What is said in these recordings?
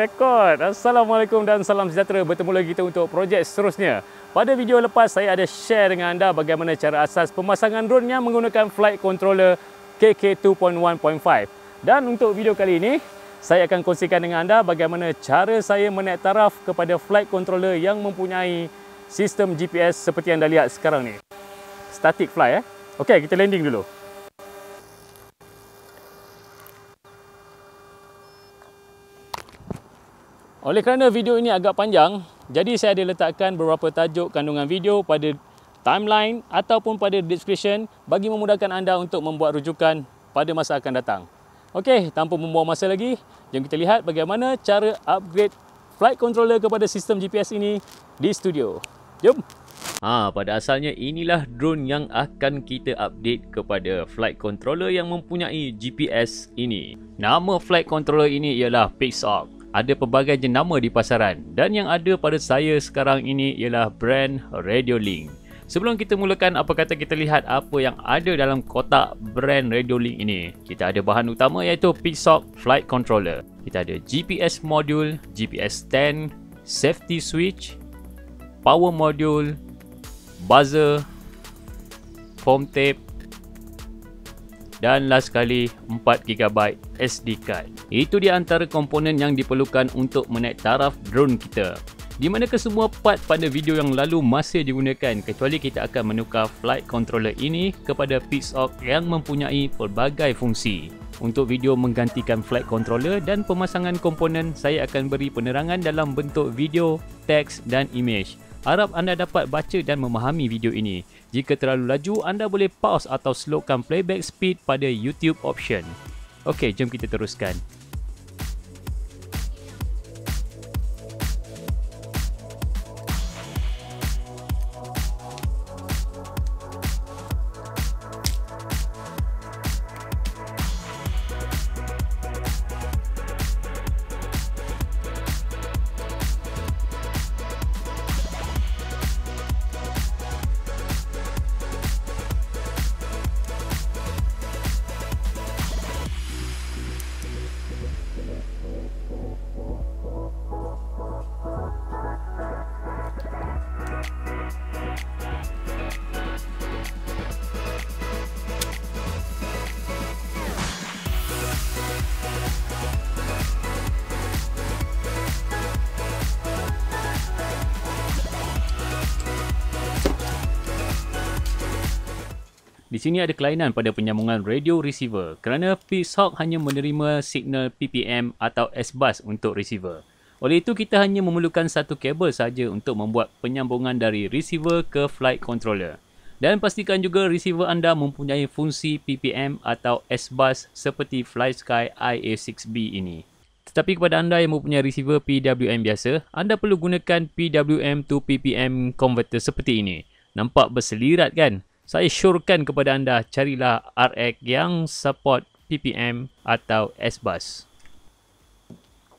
rekod. Assalamualaikum dan salam sejahtera. Bertemu lagi kita untuk projek seterusnya. Pada video lepas saya ada share dengan anda bagaimana cara asas pemasangan drone yang menggunakan flight controller KK 2.1.5. Dan untuk video kali ini saya akan kongsikan dengan anda bagaimana cara saya menaik taraf kepada flight controller yang mempunyai sistem GPS seperti yang anda lihat sekarang ni. Static fly Okey, kita landing dulu. Oleh kerana video ini agak panjang, jadi saya ada letakkan beberapa tajuk kandungan video pada timeline ataupun pada description bagi memudahkan anda untuk membuat rujukan pada masa akan datang. Okey, tanpa membuang masa lagi, jom kita lihat bagaimana cara upgrade flight controller kepada sistem GPS ini di studio. Jom! Pada asalnya inilah drone yang akan kita update kepada flight controller yang mempunyai GPS ini. Nama flight controller ini ialah PixHawk. Ada pelbagai jenama di pasaran dan yang ada pada saya sekarang ini ialah brand Radiolink. Sebelum kita mulakan, apa kata kita lihat apa yang ada dalam kotak brand Radiolink ini. Kita ada bahan utama iaitu PixHawk Flight Controller. Kita ada GPS module, GPS stand, safety switch, power module, buzzer, foam tape dan last sekali 4GB SD card. Itu di antara komponen yang diperlukan untuk menaik taraf drone kita. Di mana kesemua part pada video yang lalu masih digunakan kecuali kita akan menukar flight controller ini kepada PixHawk yang mempunyai pelbagai fungsi. Untuk video menggantikan flight controller dan pemasangan komponen, saya akan beri penerangan dalam bentuk video, teks dan image. Harap anda dapat baca dan memahami video ini. Jika terlalu laju, anda boleh pause atau slowkan playback speed pada YouTube option. Okey, jom kita teruskan. Di sini ada kelainan pada penyambungan radio receiver kerana PixHawk hanya menerima signal PPM atau S-Bus untuk receiver. Oleh itu kita hanya memerlukan satu kabel saja untuk membuat penyambungan dari receiver ke flight controller. Dan pastikan juga receiver anda mempunyai fungsi PPM atau S-Bus seperti FlySky IA6B ini. Tetapi kepada anda yang mempunyai receiver PWM biasa, anda perlu gunakan PWM to PPM converter seperti ini. Nampak berselirat kan? Saya syorkan kepada anda, carilah RX yang support PPM atau S-Bus.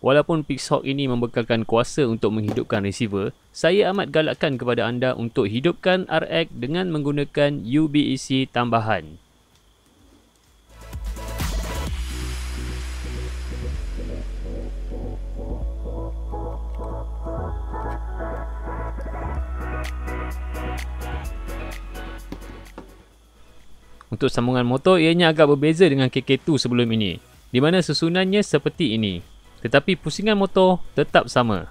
Walaupun PixHawk ini membekalkan kuasa untuk menghidupkan receiver, saya amat galakkan kepada anda untuk hidupkan RX dengan menggunakan UBEC tambahan. Untuk sambungan motor, ianya agak berbeza dengan KK2 sebelum ini, di mana susunannya seperti ini. Tetapi pusingan motor tetap sama.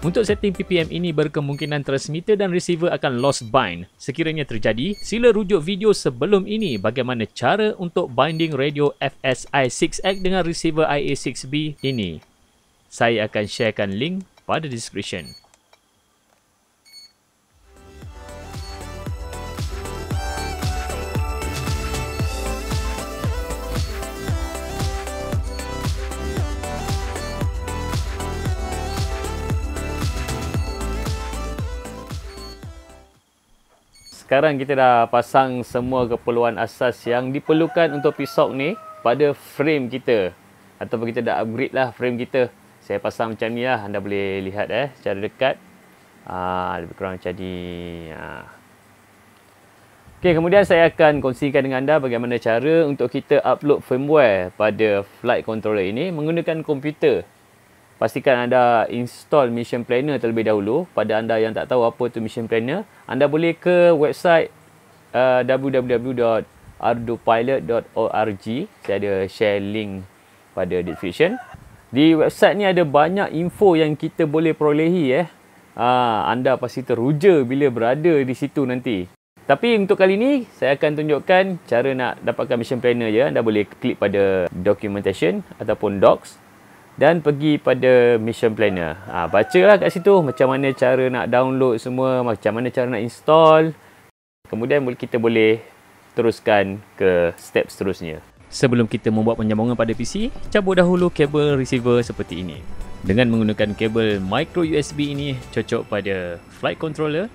Untuk setting PPM ini berkemungkinan transmitter dan receiver akan lost bind. Sekiranya terjadi, sila rujuk video sebelum ini bagaimana cara untuk binding radio FSI 6X dengan receiver IA6B ini. Saya akan sharekan link pada description. Sekarang kita dah pasang semua keperluan asas yang diperlukan untuk pisau ni pada frame kita. Ataupun kita dah upgrade lah frame kita. Saya pasang macam ni lah. Anda boleh lihat secara dekat. Lebih kurang macam ni. Okay, kemudian saya akan kongsikan dengan anda bagaimana cara untuk kita upload firmware pada flight controller ini menggunakan komputer. Pastikan anda install Mission Planner terlebih dahulu. Pada anda yang tak tahu apa tu Mission Planner, anda boleh ke website www.ardupilot.org. Saya ada share link pada description. Di website ni ada banyak info yang kita boleh perolehi. Anda pasti teruja bila berada di situ nanti. Tapi untuk kali ni, saya akan tunjukkan cara nak dapatkan Mission Planner je. Anda boleh klik pada Documentation ataupun Docs dan pergi pada Mission Planner. Bacalah kat situ macam mana cara nak download semua, macam mana cara nak install. Kemudian kita boleh teruskan ke step seterusnya. Sebelum kita membuat penyambungan pada PC, cabut dahulu kabel receiver seperti ini. Dengan menggunakan kabel micro USB ini cocok pada flight controller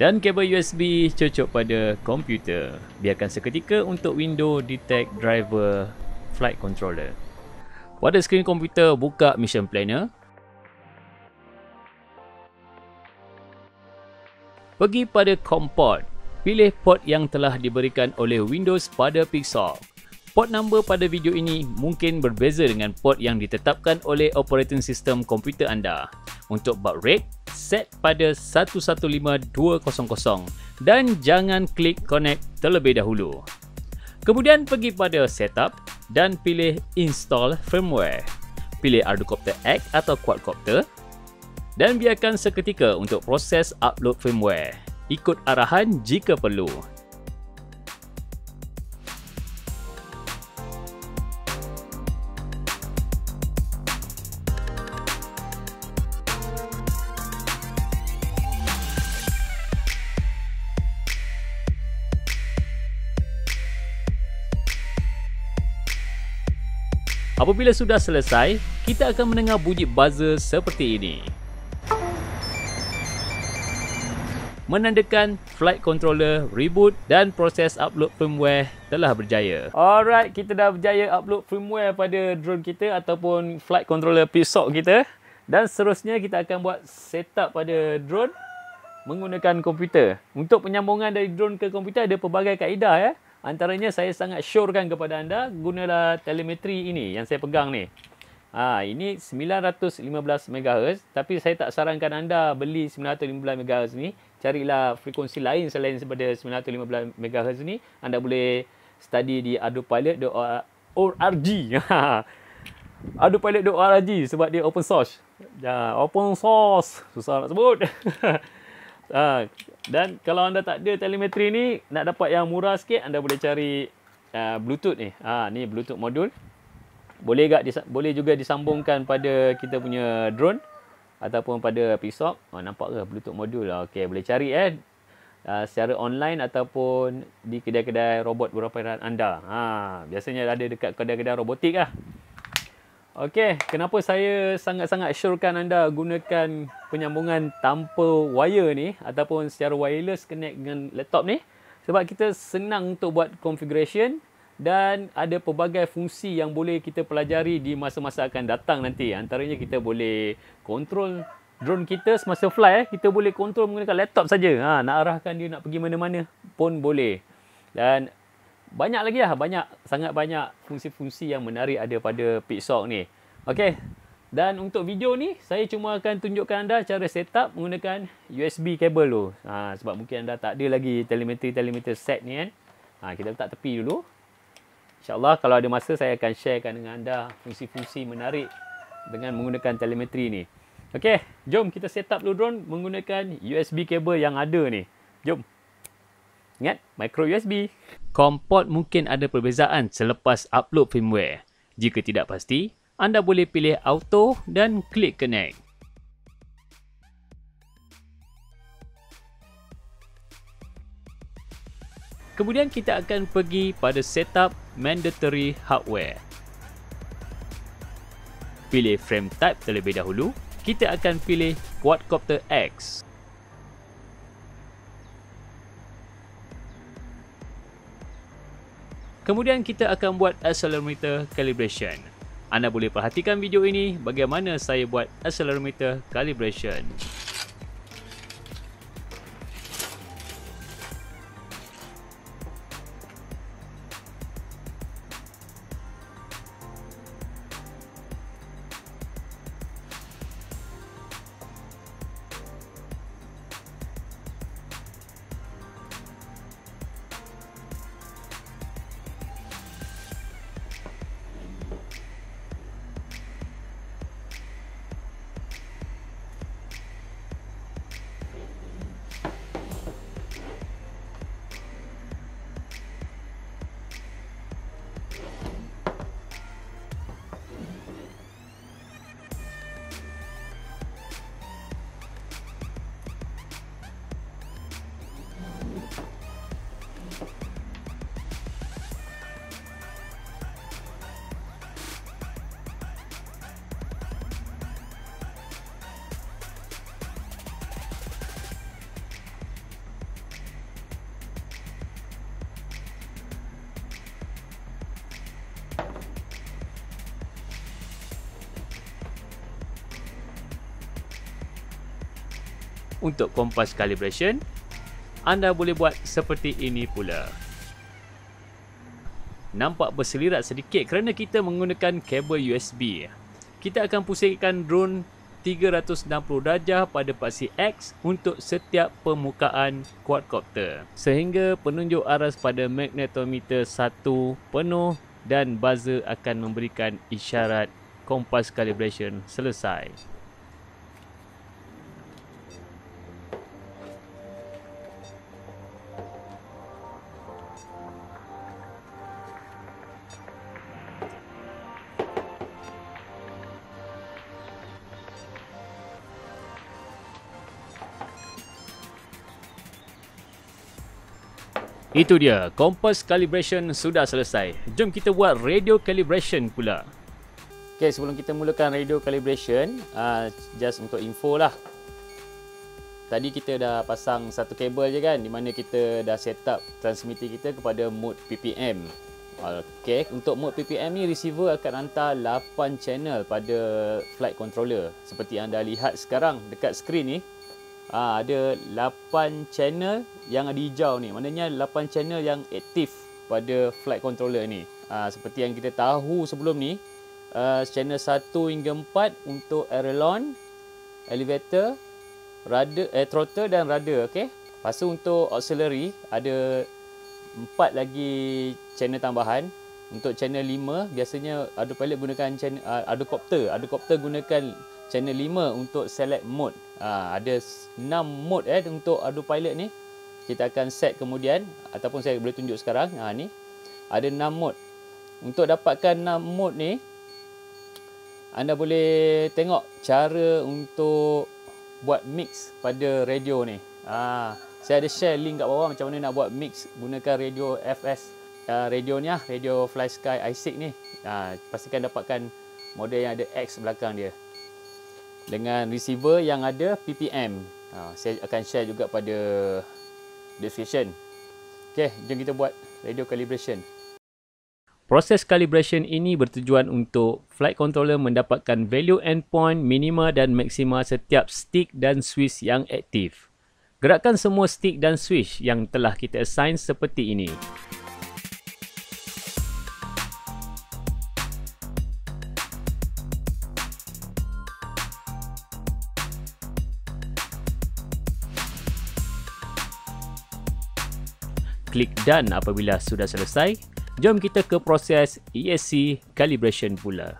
dan kabel USB cocok pada komputer. Biarkan seketika untuk window detect driver flight controller. Pada skrin komputer, buka Mission Planner. Pergi pada COM port. Pilih port yang telah diberikan oleh Windows pada Pixel. Port number pada video ini mungkin berbeza dengan port yang ditetapkan oleh operating system komputer anda. Untuk baud rate, set pada 115200 dan jangan klik connect terlebih dahulu. Kemudian pergi pada Setup dan pilih Install Firmware. Pilih Ardocopter X atau Quadcopter dan biarkan seketika untuk proses upload firmware. Ikut arahan jika perlu. Apabila sudah selesai, kita akan mendengar bunyi buzzer seperti ini. Menandakan flight controller reboot dan proses upload firmware telah berjaya. Alright, kita dah berjaya upload firmware pada drone kita ataupun flight controller Pixel kita. Dan seterusnya kita akan buat setup pada drone menggunakan komputer. Untuk penyambungan dari drone ke komputer ada pelbagai kaedah Antaranya saya sangat syorkan kepada anda, gunalah telemetri ini yang saya pegang ni. Ini 915 MHz, tapi saya tak sarankan anda beli 915 MHz ni. Carilah frekuensi lain selain daripada 915 MHz ni. Anda boleh study di ardupilot.org. ardupilot.org sebab dia open source. Open source. Susah nak sebut. Dan kalau anda tak ada telemetri ni, nak dapat yang murah sikit, anda boleh cari Bluetooth ni. Ni Bluetooth modul. Boleh juga disambungkan pada kita punya drone ataupun pada Pixel. Nampak ke Bluetooth modul? Okey, boleh cari secara online ataupun di kedai-kedai robot berapa anda. Biasanya ada dekat kedai-kedai robotik lah. Okey, kenapa saya sangat-sangat syorkan anda gunakan penyambungan tanpa wire ni ataupun secara wireless connect dengan laptop ni? Sebab kita senang untuk buat configuration dan ada pelbagai fungsi yang boleh kita pelajari di masa-masa akan datang nanti. Antaranya kita boleh control drone kita semasa fly. Kita boleh control menggunakan laptop saja. Nak arahkan dia nak pergi mana-mana pun boleh. Dan banyak lagi sangat banyak fungsi-fungsi yang menarik ada pada Pixel ni. Okey. Dan untuk video ni saya cuma akan tunjukkan anda cara setup menggunakan USB kabel tu. Sebab mungkin anda tak ada lagi telemetri set ni kan. Kita letak tepi dulu. InsyaAllah kalau ada masa saya akan sharekan dengan anda fungsi-fungsi menarik dengan menggunakan telemetri ni. Okey, jom kita set up dulu drone menggunakan USB kabel yang ada ni. Jom. Ingat, micro USB. COM port mungkin ada perbezaan selepas upload firmware. Jika tidak pasti, anda boleh pilih auto dan klik connect. Kemudian kita akan pergi pada setup mandatory hardware. Pilih frame type terlebih dahulu. Kita akan pilih Quadcopter X. Kemudian kita akan buat accelerometer calibration. Anda boleh perhatikan video ini bagaimana saya buat accelerometer calibration. Untuk kompas calibration, anda boleh buat seperti ini pula. Nampak berselirat sedikit kerana kita menggunakan kabel USB. Kita akan pusingkan drone 360 darjah pada paksi X untuk setiap permukaan quadcopter, sehingga penunjuk aras pada magnetometer 1 penuh dan buzzer akan memberikan isyarat kompas calibration selesai. Itu dia, kompas calibration sudah selesai. Jom kita buat radio calibration pula. Okay, sebelum kita mulakan radio calibration, just untuk info lah. Tadi kita dah pasang satu kabel je kan, di mana kita dah set up transmitter kita kepada mode PPM. Okay, untuk mode PPM ni receiver akan hantar 8 channel pada flight controller. Seperti anda lihat sekarang dekat skrin ni. Ada 8 channel yang ada hijau ni. Maknanya 8 channel yang aktif pada flight controller ni. Seperti yang kita tahu sebelum ni, channel 1 hingga 4 untuk aileron, elevator, rudder, throttle dan rudder. Okay? Lepas tu untuk auxiliary ada 4 lagi channel tambahan. Untuk channel 5 biasanya autopilot gunakan channel, adocopter gunakan channel 5 untuk select mode. Ada 6 mode untuk autopilot ni. Kita akan set kemudian, ataupun saya boleh tunjuk sekarang. Ni ada 6 mode. Untuk dapatkan 6 mode ni, anda boleh tengok cara untuk buat mix pada radio ni. Saya ada share link kat bawah macam mana nak buat mix gunakan radio FS. Radio ni radio FlySky i6 ni. Pastikan dapatkan model yang ada X belakang dia, dengan receiver yang ada PPM. Saya akan share juga pada description. Okay, jom kita buat radio calibration. Proses calibration ini bertujuan untuk flight controller mendapatkan value endpoint, minima dan maksima setiap stick dan switch yang aktif. Gerakkan semua stick dan switch yang telah kita assign seperti ini. Klik done apabila sudah selesai. Jom kita ke proses ESC calibration pula.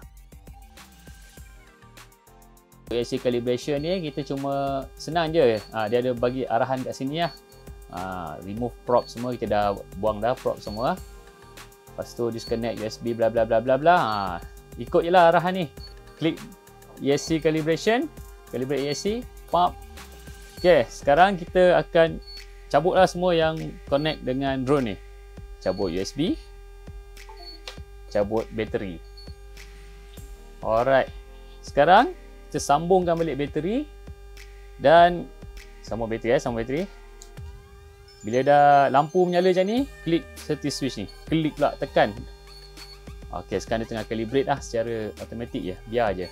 AC calibration ni kita cuma senang je. Dia ada bagi arahan kat sini lah. Remove prop semua, kita dah buang dah prop semua. Lepas tu disconnect USB bla bla bla bla bla. Ikut je lah arahan ni. Klik ESC calibration, calibrate ESC, pop. Okay, sekarang kita akan cabutlah semua yang connect dengan drone ni. Cabut USB, cabut bateri. Alright, sekarang kita sambungkan balik bateri dan sambung bateri. Bila dah lampu menyala macam ni, klik safety switch ni, klik pula, tekan. Ok, sekarang dia tengah calibrate lah secara automatik je, biar je.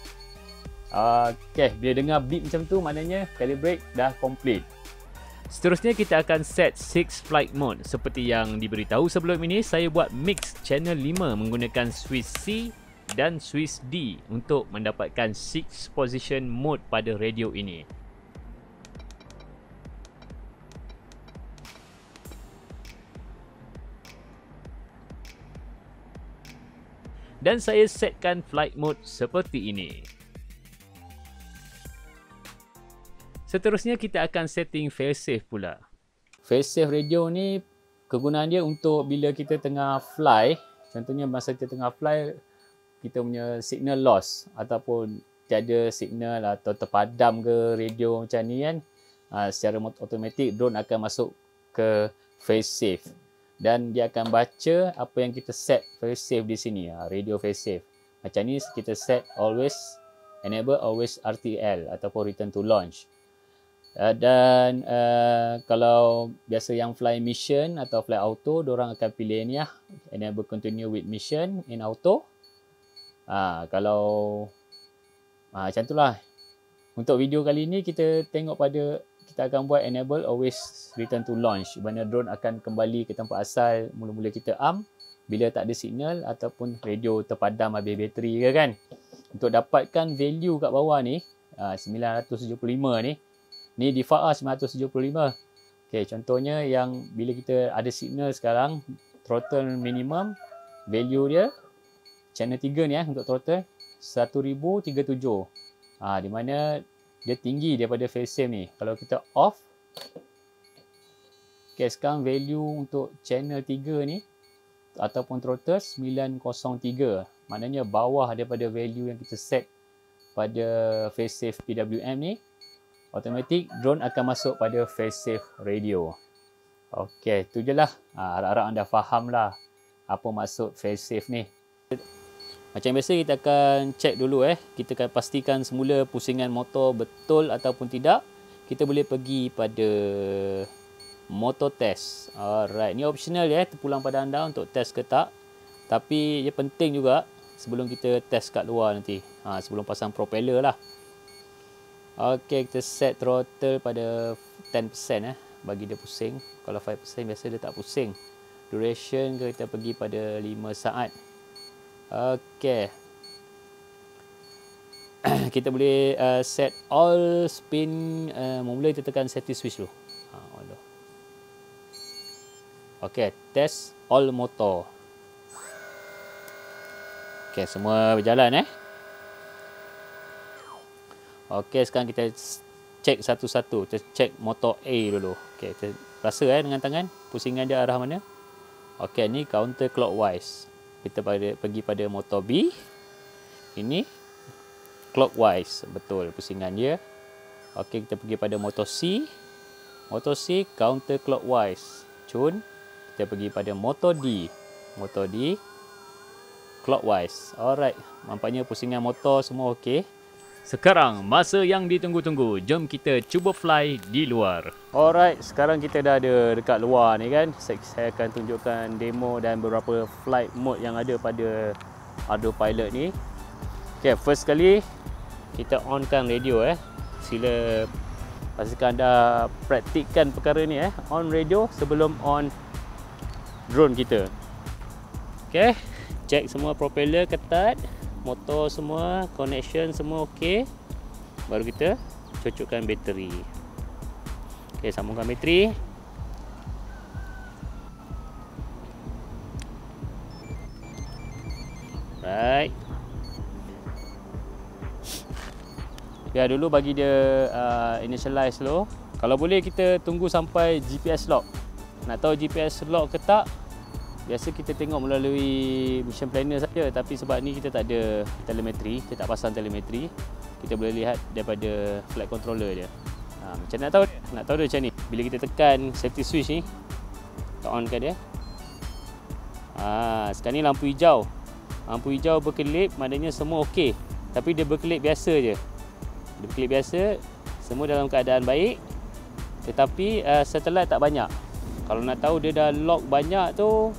Ok, bila dengar beep macam tu, maknanya calibrate dah complete. Seterusnya kita akan set 6 flight mode. Seperti yang diberitahu sebelum ini, saya buat mix channel 5 menggunakan switch C dan switch D untuk mendapatkan 6 position mode pada radio ini. Dan saya setkan flight mode seperti ini. Seterusnya kita akan setting failsafe pula. Failsafe radio ni kegunaan dia untuk bila kita tengah fly, contohnya masa kita tengah fly, kita punya signal loss ataupun tiada signal atau terpadam ke radio macam ni kan, secara automatik drone akan masuk ke failsafe dan dia akan baca apa yang kita set failsafe di sini, radio failsafe. Macam ni kita set always enable always RTL ataupun return to launch. Dan kalau biasa yang fly mission atau fly auto, diorang akan pilih ni lah, enable continue with mission in auto. Kalau macam tu lah. Untuk video kali ni kita tengok pada, kita akan buat enable always return to launch, mana drone akan kembali ke tempat asal mula-mula kita arm bila tak ada signal ataupun radio terpadam habis bateri ke kan. Untuk dapatkan value kat bawah ni 975 ni default 975. Okay, contohnya yang bila kita ada signal sekarang, throttle minimum value dia channel 3 ni untuk throttle 1037. Di mana dia tinggi daripada failsafe ni. Kalau kita off, okay, sekarang value untuk channel 3 ni ataupun throttle 903. Maknanya bawah daripada value yang kita set pada failsafe PWM ni. Automatik drone akan masuk pada failsafe radio. Okey, tu je lah. Harap-harap anda faham lah apa maksud failsafe ni. Macam biasa kita akan check dulu kita akan pastikan semula pusingan motor betul ataupun tidak. Kita boleh pergi pada motor test. Alright, ni optional terpulang pada anda untuk test ke tak. Tapi ia penting juga sebelum kita test kat luar nanti. Sebelum pasang propeller lah. Okey, kita set throttle pada 10% bagi dia pusing. Kalau 5% biasa dia tak pusing. Duration kita pergi pada 5 saat. Okey. Kita boleh set all spin. Mula kita tekan safety switch dulu. Okey, test all motor. Okey, semua berjalan Okey, sekarang kita cek satu-satu. Kita cek motor A dulu. Okey, kita rasa dengan tangan pusingan dia arah mana. Okey, ni counter clockwise. Kita pergi pada motor B. Ini clockwise, betul pusingan dia. Okey, kita pergi pada motor C. Motor C counter clockwise. Cun. Kita pergi pada motor D. Motor D clockwise. Alright, nampaknya pusingan motor semua okey. Sekarang masa yang ditunggu-tunggu. Jom kita cuba fly di luar. Alright, sekarang kita dah ada dekat luar ni kan. Saya akan tunjukkan demo dan beberapa flight mode yang ada pada Ardo Pilot ni. Okay, first kali kita onkan radio Sila pastikan anda praktikkan perkara ni on radio sebelum on drone kita. Okay, check semua propeller ketat, motor semua, connection semua okey. Baru kita cocokkan bateri. Okey, sambungkan bateri. Right. Ya, dulu bagi dia initialize dulu. Kalau boleh kita tunggu sampai GPS lock. Nak tahu GPS lock ke tak, biasa kita tengok melalui mission planner saja, tapi sebab ni kita tak ada telemetri, kita tak pasang telemetri, kita boleh lihat daripada flight controller je. Macam nak tahu dia macam ni. Bila kita tekan safety switch ni, kita on kan dia. Sekarang ni lampu hijau. Lampu hijau berkelip, maknanya semua okey. Tapi dia berkelip biasa je. Dia berkelip biasa, semua dalam keadaan baik. Tetapi satelit tak banyak. Kalau nak tahu dia dah lock banyak tu,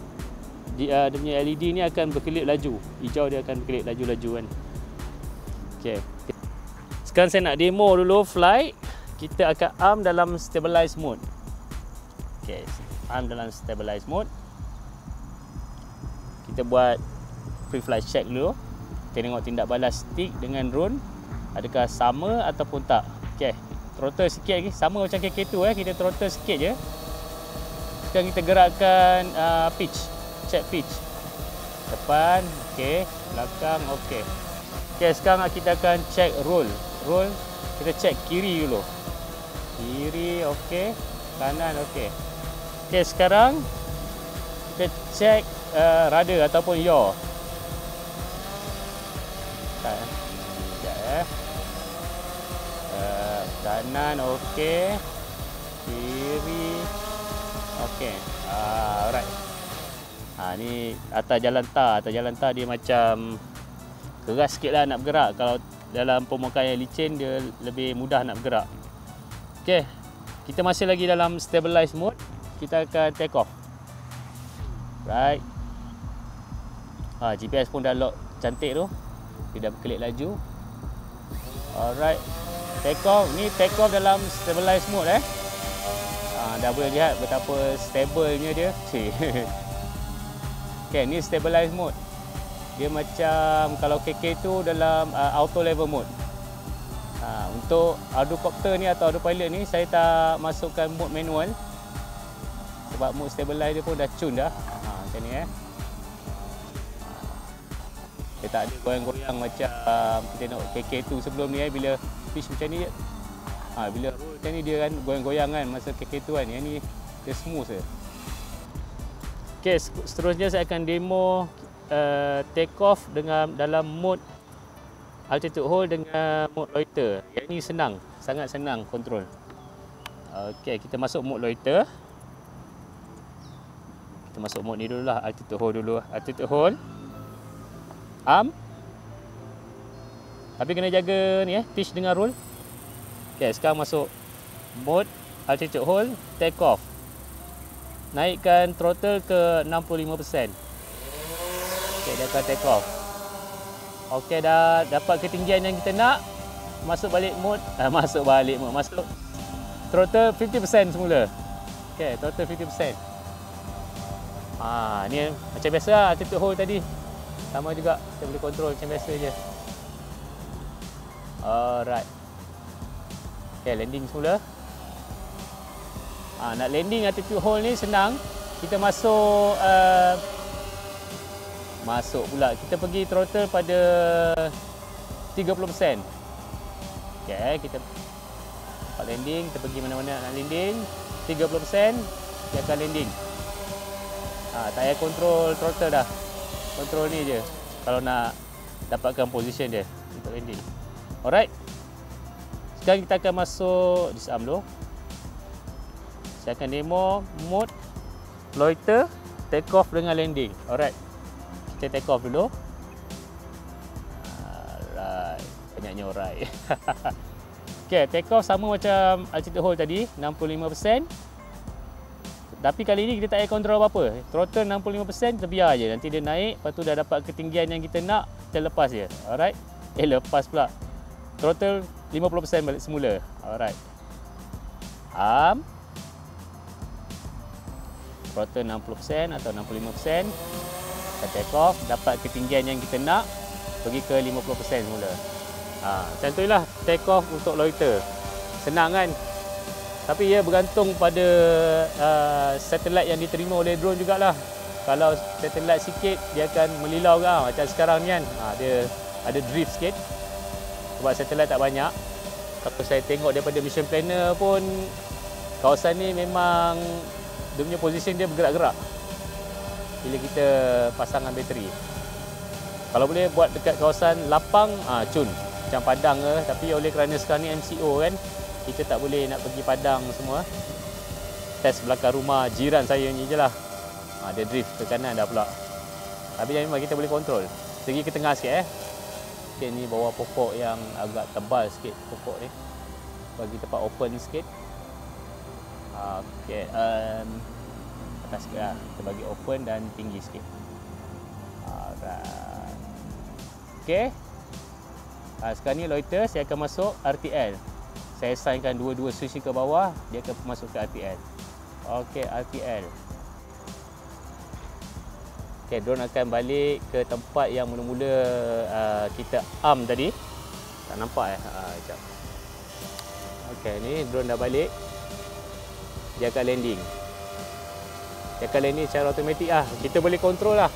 dia punya LED ni akan berkelip laju. Hijau dia akan berkelip laju-laju kan. Okey. Sekarang saya nak demo dulu flight. Kita akan arm dalam stabilize mode. Okey, arm dalam stabilize mode. Kita buat pre-flight check dulu. Kita tengok tindak balas stick dengan drone adakah sama ataupun tak. Okey, throttle sikit lagi, sama macam KK2 kita throttle sikit je. Sekarang kita gerakkan pitch, check pitch. Depan, okey, belakang, okey. Okey, sekarang kita akan check roll. Roll, kita check kiri dulu. Kiri, okey. Kanan, okey. Okey, sekarang kita check rudder ataupun yaw. Sekejap kanan, okey. Kiri, okey. Alright. Ni atas jalan tar dia macam keras sikit lah nak bergerak. Kalau dalam permukaan yang licin dia lebih mudah nak bergerak. Okey, kita masih lagi dalam stabilize mode. Kita akan take off. Right. GPS pun dah lock cantik tu. Dia dah berkelip laju. Alright. Take off. Ni take off dalam stabilize mode dah boleh lihat betapa stabilnya dia. Okay, ni stabilize mode. Dia macam kalau KK tu dalam auto level mode. Untuk Ardocopter ni atau Autopilot ni saya tak masukkan mode manual. Sebab mode stabilize dia pun dah tune dah. Macam ni dia tak ada goyang-goyang macam kita tengok KK2 sebelum ni bila pitch macam ni je. Bila roll macam ni dia kan goyang-goyang kan masa KK2 kan. Yang ni dia smooth je. Okay, seterusnya saya akan demo take off dengan dalam mode altitude hold dengan mode loiter. Yang ni senang, sangat senang control. Okay, kita masuk mode loiter. Kita masuk mode ni dulu lah, altitude hold dulu. Altitude hold, arm. Tapi kena jaga ni pitch dengan roll. Okay, sekarang masuk mode altitude hold, take off. Naikkan throttle ke 65%. Okay, dia akan take off. Okay, dah dapat ketinggian yang kita nak. Masuk balik mode. Masuk throttle 50% semula. Okay, throttle 50%. Ni macam biasa lah, altitude hold tadi. Sama juga, kita boleh control macam biasa je. Alright. Okay, landing semula. Nak landing altitude hold ni senang. Kita masuk pula. Kita pergi throttle pada 30%. Okay, kita dapat landing. Kita pergi mana-mana nak landing. 30%, dia akan landing. Tak payah control throttle dah. Control ni je kalau nak dapatkan position dia untuk landing. Alright. Sekarang kita akan masuk disarm dulu. Saya akan demo mode loiter, take off dengan landing. Alright. Kita take off dulu. Alright. Banyaknya alright. Okay, take off sama macam altitude hold tadi, 65%. Tapi kali ni kita tak payah control apa-apa. Throttle 65%, kita biar je. Nanti dia naik, lepas tu dah dapat ketinggian yang kita nak, kita lepas je. Alright. Lepas pula. Throttle 50% balik semula. Alright. Arm. Throttle 60% atau 65%. Kita take off, dapat ketinggian yang kita nak, pergi ke 50% semula. Macam tu lah take off untuk loiter. Senang kan? Tapi ia bergantung pada satelit yang diterima oleh drone jugalah. Kalau satelit sikit, dia akan melilau kan. Macam sekarang ni kan, dia ada drift sikit sebab satelit tak banyak. Kalau saya tengok daripada mission planner pun, kawasan ni memang dia punya position dia bergerak-gerak bila kita pasangkan bateri. Kalau boleh buat dekat kawasan lapang, cun macam Padang ke, tapi oleh kerana sekarang ni MCO kan, kita tak boleh nak pergi Padang semua. Test belakang rumah jiran saya ni je lah. Dia drift ke kanan dah pula. Tapi yang memang kita boleh kontrol. Segi ke tengah sikit Okay, ni bawah pokok yang agak tebal sikit pokok ni. Bagi tempat open sikit. Okay, atas sikit lah. Kita bagi open dan tinggi sikit. Alright. Okay. Sekarang ni loiter, saya akan masuk RTL. Saya assignkan dua-dua switch ke bawah, dia akan masuk ke RTL. Okay, RTL. Okay, drone akan balik ke tempat yang mula-mula kita arm tadi. Tak nampak sekejap. Okay, ni drone dah balik. Dia akan landing. Dia akan landing secara automatik lah. Kita boleh kontrol lah.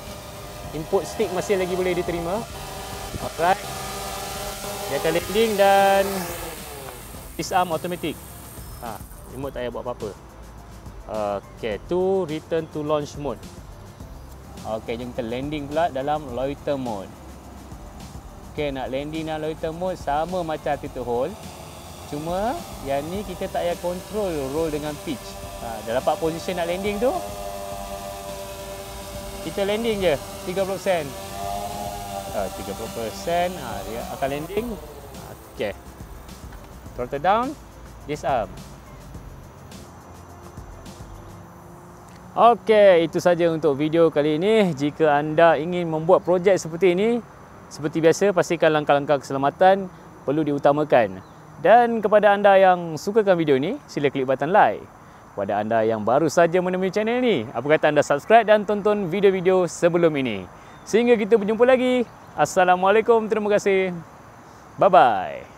Input stick masih lagi boleh diterima. Alright. Dia akan landing dan disarm automatic. Remote tak payah buat apa-apa. Okay, to return to launch mode. Okay, jom kita landing pula dalam loiter mode. Okay, nak landing dalam loiter mode sama macam tilt hold. Cuma yang ni kita tak payah control roll dengan pitch. Dah dapat position nak landing tu, kita landing je 30%. 30%, dia akan landing. Okay, throttle down, disarm. Okey, itu saja untuk video kali ini. Jika anda ingin membuat projek seperti ini, seperti biasa, pastikan langkah-langkah keselamatan perlu diutamakan. Dan kepada anda yang sukakan video ini, sila klik button like. Kepada anda yang baru saja menemui channel ini, apa kata anda subscribe dan tonton video-video sebelum ini. Sehingga kita berjumpa lagi. Assalamualaikum, terima kasih. Bye-bye.